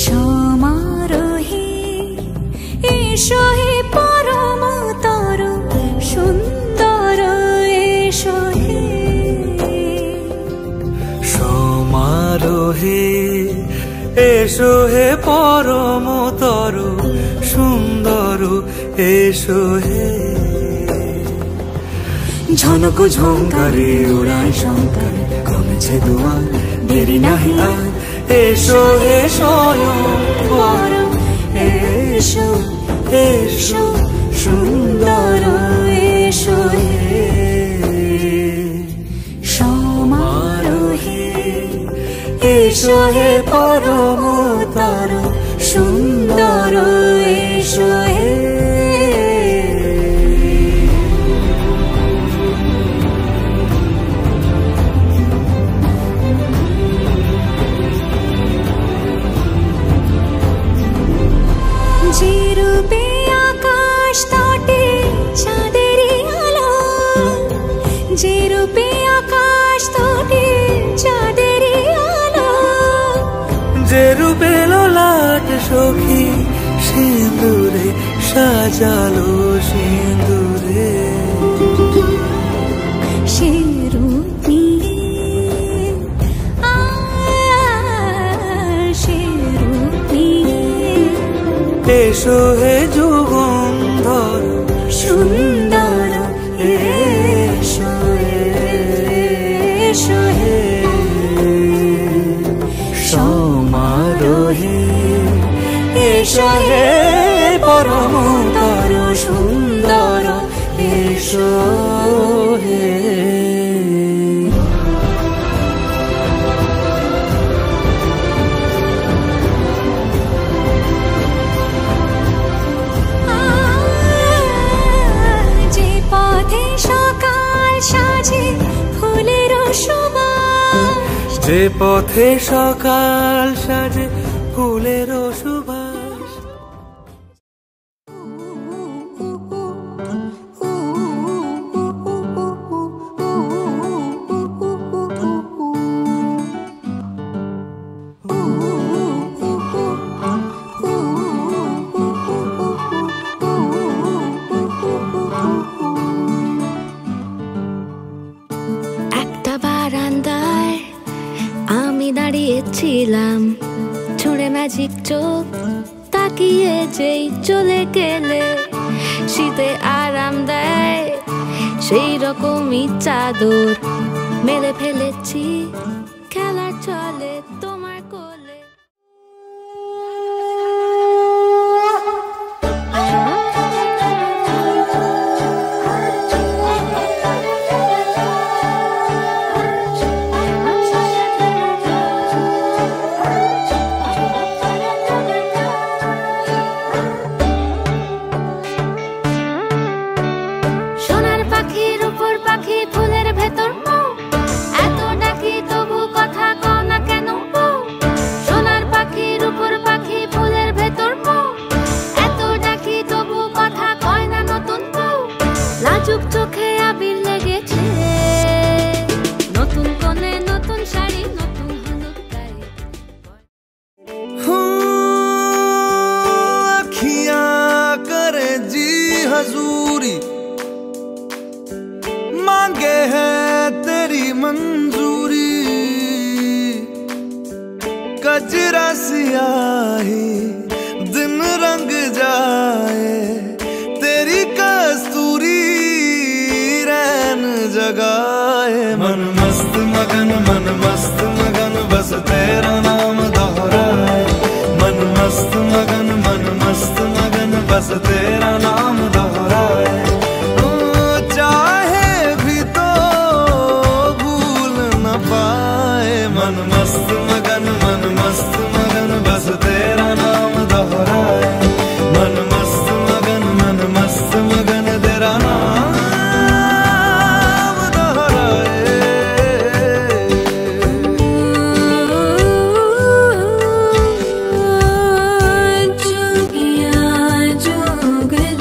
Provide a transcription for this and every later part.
সমারোহে এসো হে পরম তরু সুন্দর এসো হে। সমারোহে এসো হে পরম তরু সুন্দর এসো হে। ঝনক ঝঙ্কারে উড়ায় শঙ্কর কমেছে দুয়ার দেরি নাহি আর। এসো হে স্বয়ং পরম এসো এসো সুন্দর এসো হে। সমারোহে এসো হে পরম তরু সুন্দর এসো হে। যে রূপে আকাশ তটে চাঁদেরই আলো, যে রূপে আকাশ তটে চাঁদেরই আলো, যে রূপে ললাট সখী সিঁদুরে সাজালো সিঁদুরে। সে রূপ নিয়ে সে রূপ নিয়ে এসো হে যুগন্ধর সুন্দর এসো এসো হে। সমারোহে এসো হে পরম তরু সুন্দর এসো হে। যে পথে সকাল সাজে ফুলের সুবাস, যে পথে সকাল সাজে ফুলের সুবাস। একটা বারান্দায় আমি দাঁড়িয়েছিলাম, ছুঁড়ে ম্যাজিক চোখ তাকিয়ে যেই চলে গেলে। শীতে আরাম দেয় সেই রকমই চাদর মেলে ফেলেছি খেলার চলে তোমার কোলে। সোনার পাখির উপর পাখি ফুলের ভেতর মৌ, এত ডাকি তবু কথা কও না কেন বউ। সোনার পাখির উপর পাখি ফুলের ভেতর মৌ, এত ডাকি তবু কথা কয় না নতুন বউ। লাজুক চোখে আবির লেগেছে, নতুন কোণে নতুন শাড়ি নতুন হলুদ গায়ে। अखियां करे जी हजूरी मांगे है तेरी मंजूरी। कजरा सियाही दिन रंग जाए तेरी कस्तूरी रैन जगाए। मन मस्त मगन बस तेरा नाम दोहराए। मन मस्त मगन बस तेरा नाम दोहराए। चाहे भी तो भूल न पाए। मन मस्त मगन बस तेरा नाम दोहराए। मन मस्त मगन तेरा नाम दोहराए। जोगिया जोगल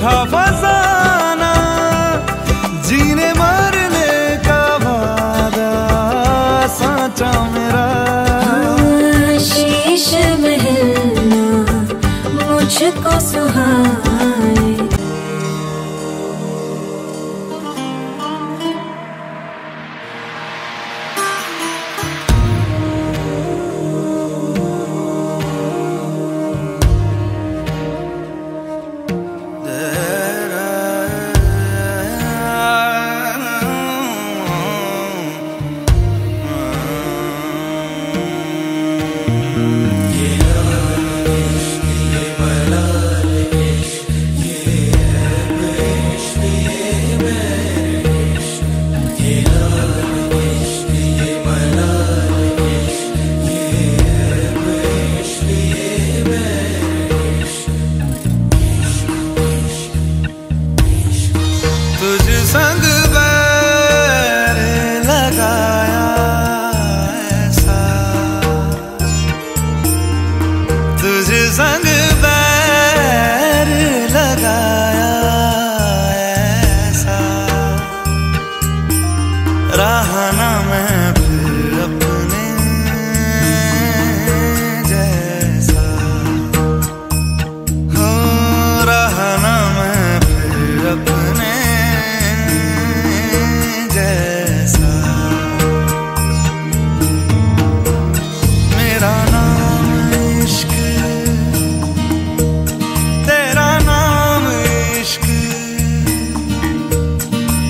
झूठा फसाना, जीने मरने का वादा साचा मेरा। शीश महलना मुझको सुहाए। तुझ संग बैर लगाया ऐसा, तुझ संग बैर लगाया ऐसा, रहा ना मैं फिर अपने जैसा, हो रहा ना मैं फिर अपने जैसा। मेरा नाम इश्क, तेरा नाम इश्क,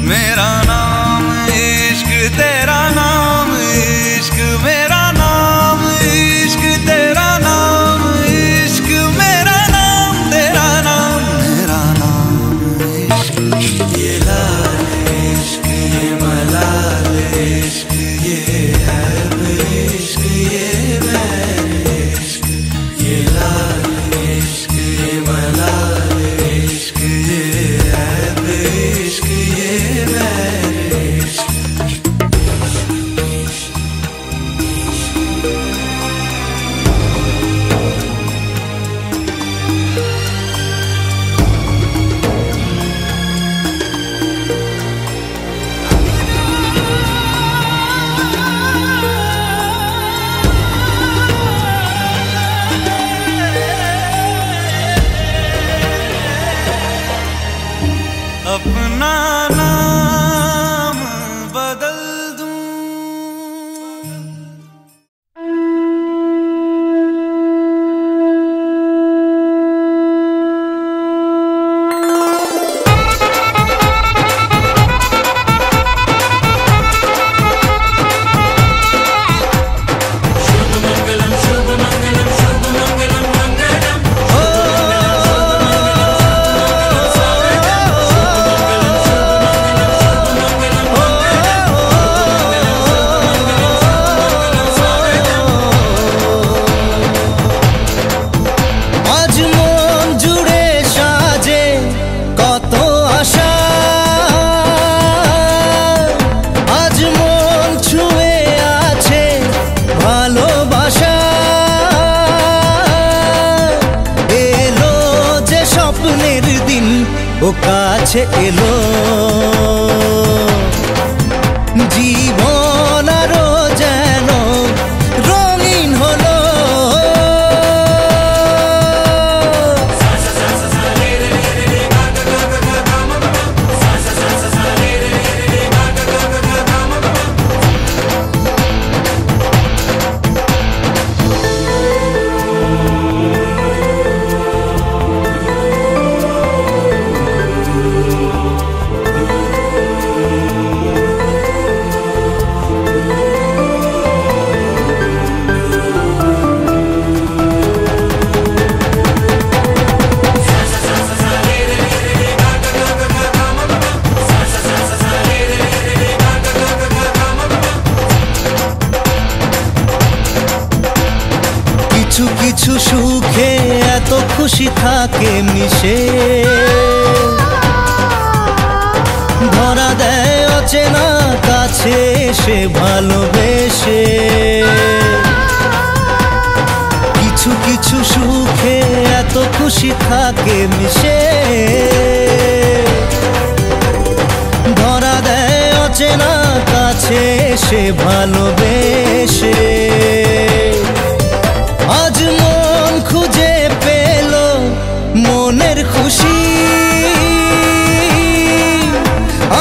मेरा नाम इश्क, तेरा नाम इश्क, मेरा नाम इश्क, तेरा नाम इश्क, मेरा नाम तेरा नाम, मेरा नाम इश्क। ये लाल इश्क, ये मलाल इश्क, ये ऐब इश्क, ये बैर इश्क, ये लाल इश्क, ये मलाल इश्क, ये ऐब इश्क, ये बैर इश्क। अपना नाम बदल दूं। আজ মন জুড়ে সাজে কত আশা, আজ মন ছুঁয়ে আছে ভালোবাসা, এলো যে স্বপ্নের দিন ও কাছে এলো, জীবন আরো যেন রঙিন হলো। কিছু কিছু সুখে এত খুশি থাকে মিশে, ধরা দেয় অচেনা কাছে সে ভালোবেসে। কিছু কিছু সুখে এত খুশি থাকে মিশে, সে ভালোবেসে। আজ মন খুঁজে পেল মনের খুশি,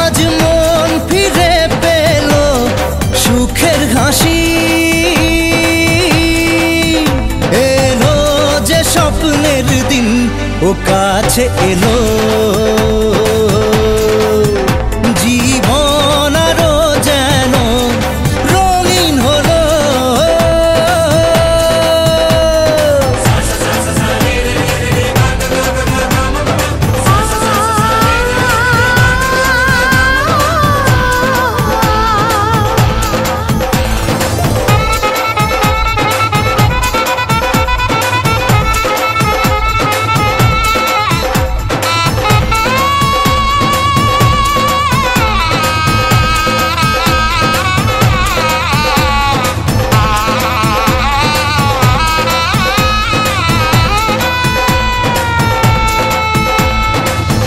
আজ মন ফিরে পেল সুখের হাসি। এলো যে স্বপ্নের দিন ও কাছে এলো, জীবন আরো যেন রঙিন হলো।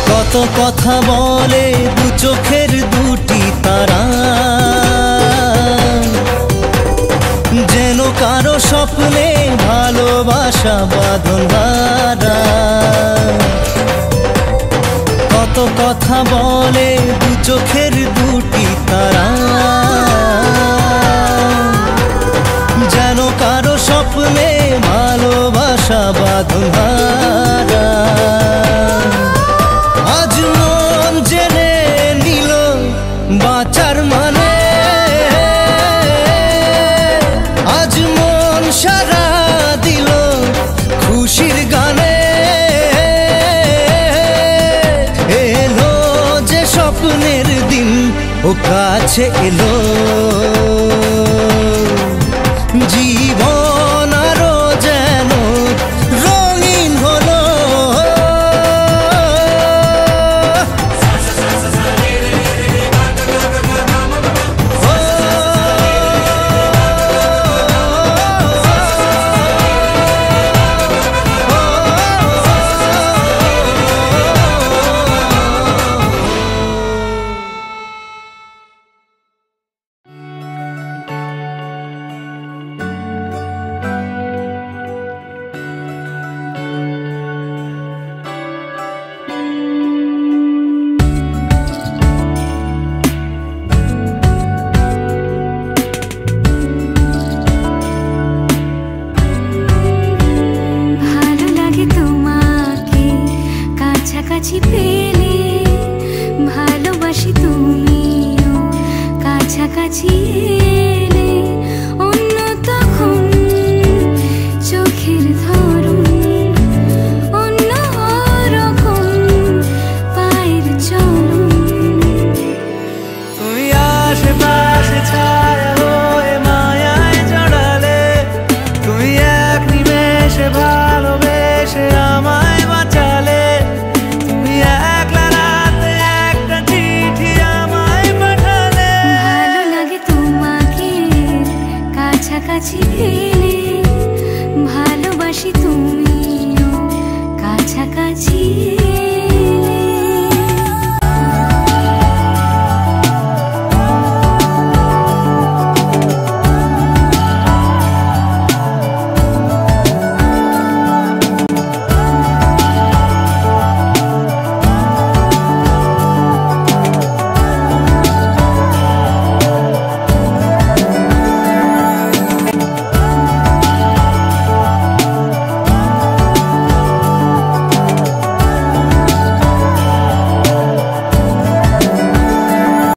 কত কথা বলে দু চোখের দুটি তারা, যেন কারো স্বপ্নে ভালোবাসা বাঁধন হারা। কত কথা বলে দু চোখের দুটি তারা, যেন কারো স্বপ্নে ভালোবাসা বাঁধন হারা। আজ মন জেনে নিল বাঁচার মানে, আজ মন সারা দিল খুশির গানে। এলো যে স্বপ্নের দিন ও কাছে এলো, জীবন আরো যেন রঙিন হলো। কাছাকাছি পেলে ভালোবাসি, তুমিও কাছাকাছি